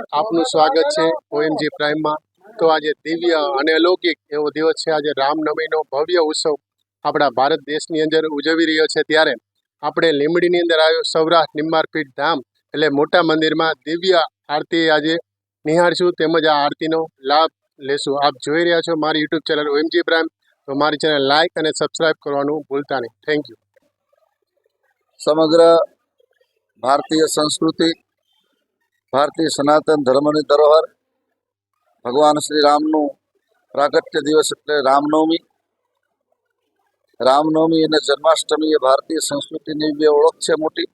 આપનું સ્વાગત છે ઓએમજી પ્રાઇમમાં। તો આજે દિવ્ય અને અલૌકિક એવો દિવસ છે। આજે રામનવમીનો ભવ્ય ઉત્સવ આપણા ભારત દેશની અંદર ઉજવી રહ્યો છે। ત્યારે આપણે લીંબડીની અંદર આવ્યો સૌરાષ્ટ્ર નિંબારપીઠ ધામ એટલે મોટા મંદિરમાં દિવ્ય આરતી આજે નિહાળશું, તેમજ આ આરતીનો લાભ લેશું। આપ જોઈ રહ્યા છો મારી યુટ્યુબ ચેનલ ઓએમજી પ્રાઇમ। તો મારી ચેનલ લાઇક અને સબસ્ક્રાઇબ કરવાનું ભૂલતા નહીં। Thank you. સમગ્ર ભારતીય સંસ્કૃતિ, ભારતીય સનાતન ધર્મની ધરોહર ભગવાન શ્રી રામનું પ્રાગટ્ય દિવસ એટલે રામનવમી। રામનવમી અને જન્માષ્ટમી એ ભારતીય સંસ્કૃતિની બે ઓળખ છે મોટી।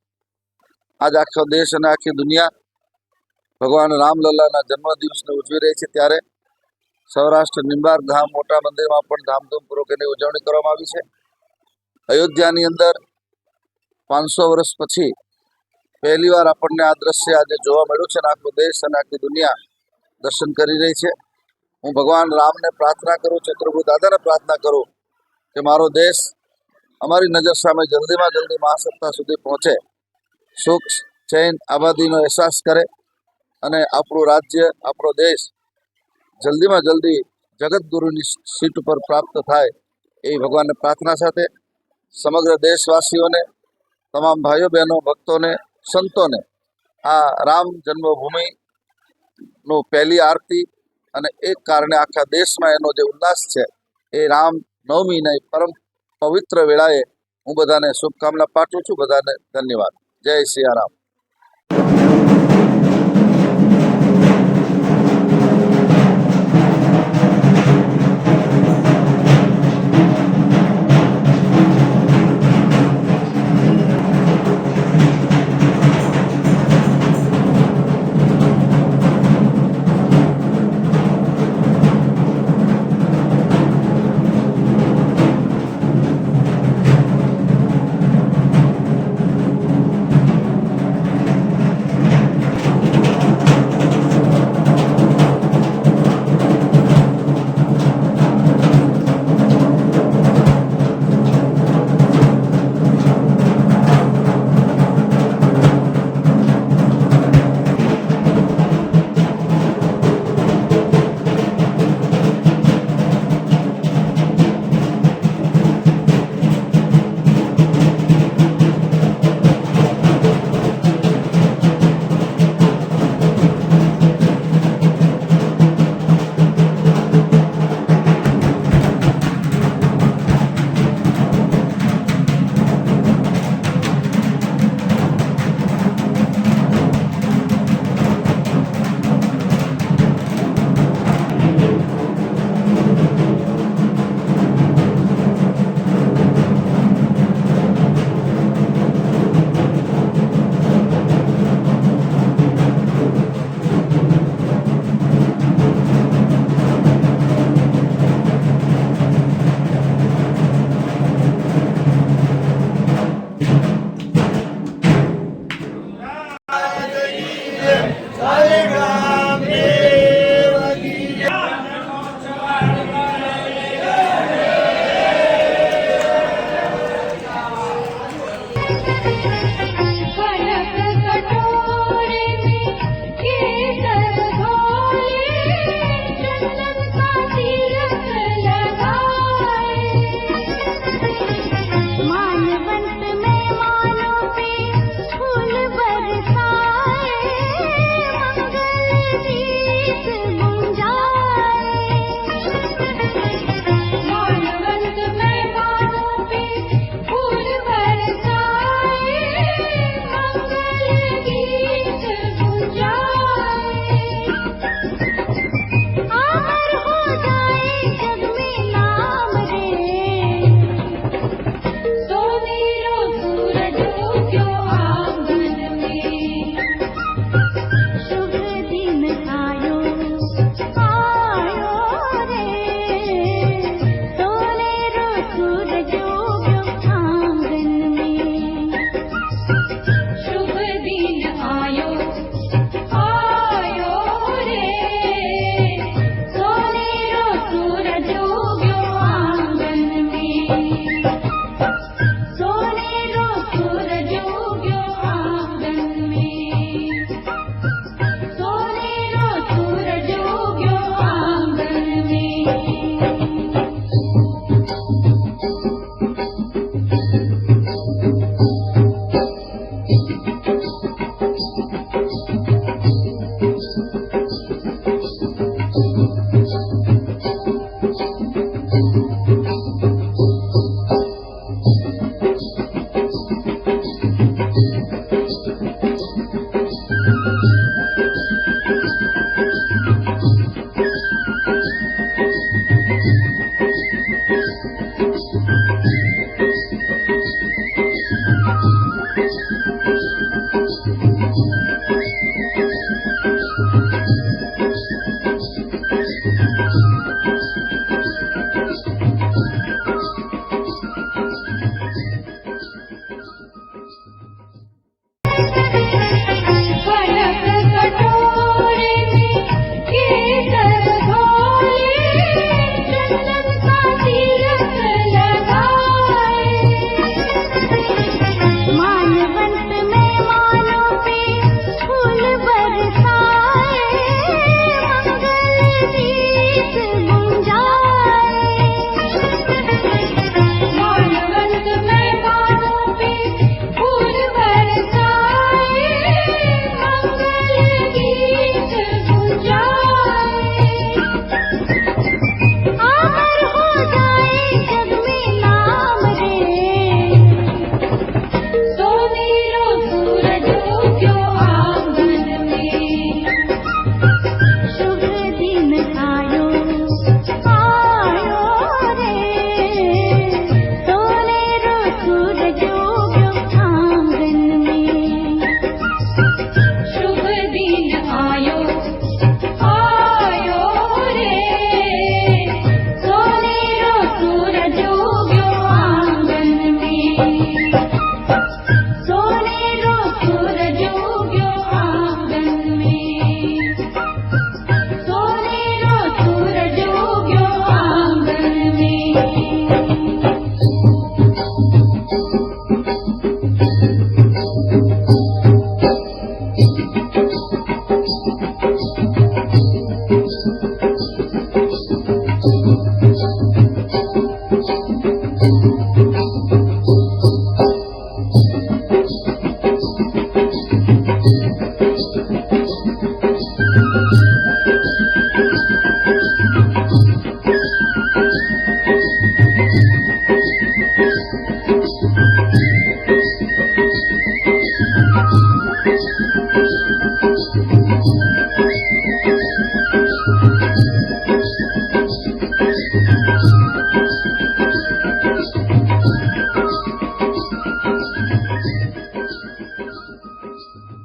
આજ આખો દેશ અને આખી દુનિયા ભગવાન રામલલ્લાના જન્મદિવસને ઉજવી રહી છે। ત્યારે સૌરાષ્ટ્ર નિંબાર ધામ મોટા મંદિરમાં પણ ધામધૂમપૂર્વક એની ઉજવણી કરવામાં આવી છે। અયોધ્યાની અંદર 500 વર્ષ પછી પહેલીવાર આપણને આ દ્રશ્ય આજે જોવા મળ્યું છે અને આખો દેશ અને આખી દુનિયા દર્શન કરી રહી છે। હું ભગવાન રામને પ્રાર્થના કરું, ચતુર્ભુજ દાદાને પ્રાર્થના કરું કે મારો દેશ અમારી નજર સામે જલ્દીમાં જલ્દી મહાસત્તા સુધી પહોંચે, સુખ ચૈન આબાદીનો અહેસાસ કરે અને આપણું રાજ્ય, આપણો દેશ જલ્દીમાં જલ્દી જગતગુરુની સીટ ઉપર પ્રાપ્ત થાય એવી ભગવાનને પ્રાર્થના સાથે સમગ્ર દેશવાસીઓને, તમામ ભાઈઓ બહેનો, ભક્તોને, સંતોને આ રામ જન્મભૂમિનું પહેલી આરતી અને એક કારણે આખા દેશમાં એનો જે ઉલ્લાસ છે એ રામ નવમીના પરમ પવિત્ર વેળાએ હું બધાને શુભકામના પાઠવું છું। બધાને ધન્યવાદ। જય સિયારામ।